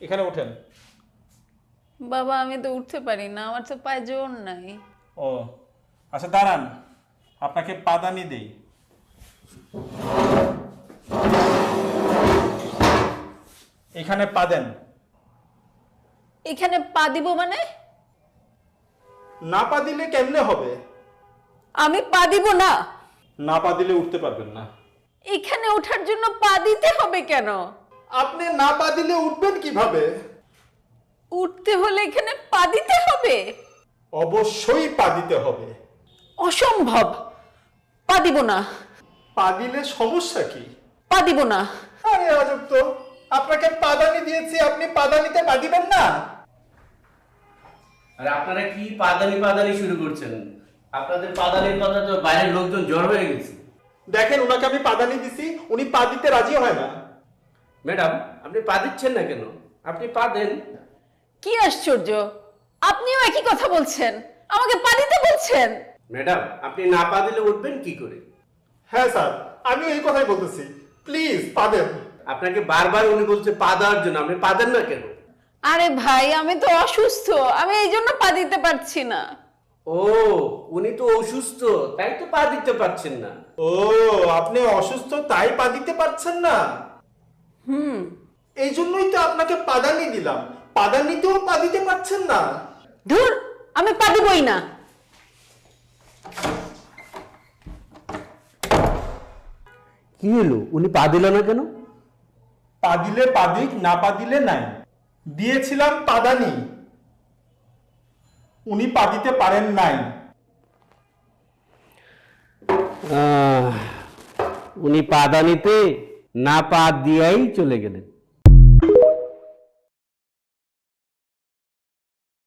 এখানে ওঠেন। বাবা আমি তো উঠতে পারি না, আমার তো পায়ে জোর নাই। ও আচ্ছা দাঁড়ান, আপনাকে পাদানি দেই। এখানে পা দেন। এখানে পা দিব মানে? না পা দিলে কেমনে হবে? আমি পা দিব না। না পা দিলে উঠতে পারবেন না। এখানে ওঠার জন্য পা দিতে হবে কেন? আপনি না পা দিলে উঠবেন কিভাবে? উঠতে হলে এখানে পা দিতে হবে? অবশ্যই পা দিতে হবে। অসম্ভব, পা দিব না। পা দিলে সমস্যা কি? পা দিব না। আরে আজব তো, আপনাকে পাদানি দিয়েছি, আপনি পাদানিতে পা দিবেন না? আরে আপনারা কি পাদানি পাদানি শুরু করছেন? আপনাদের পাদানির কথা তো বাইরের লোকজন জড় হয়ে গেছে। দেখেন ওনাকে আমি পাদানি দিছি, উনি পা দিতে রাজি হয় না। ম্যাডাম আপনি পা দিচ্ছেন না কেন? আপনি পা দেন। কি আশ্চর্য, আপনিও একই কথা বলছেন, আমাকে পা দিতে বলছেন। ম্যাডাম আপনি না পা দিলে উঠবেন কি করে? হ্যাঁ স্যার, আমি এই কথাই বলতেছি, প্লিজ পা দেন। আপনাকে বারবার উনি বলছে পা দেওয়ার জন্য, আপনি পা দেন না কেন? আরে ভাই আমি তো অসুস্থ, আমি এই জন্য পা দিতে পারছি না। ও উনি তো অসুস্থ, তাই তো পা দিতে পারছেন না। ও আপনি অসুস্থ তাই পা দিতে পারছেন না? এই জন্যই তো আপনাকে পাদানি দিলাম, পাদানিতেও পা দিতে পারছেন না। ধুর, আমি পা দিবই না। কি হলো, উনি পা দিল না কেন? পা দিলে পা দিক, না পা দিলে নাই। দিয়েছিলাম পাদানি, উনি পা দিতে পারেন নাই। উনি পাদানিতে না পা দিয়েই চলে গেলেন।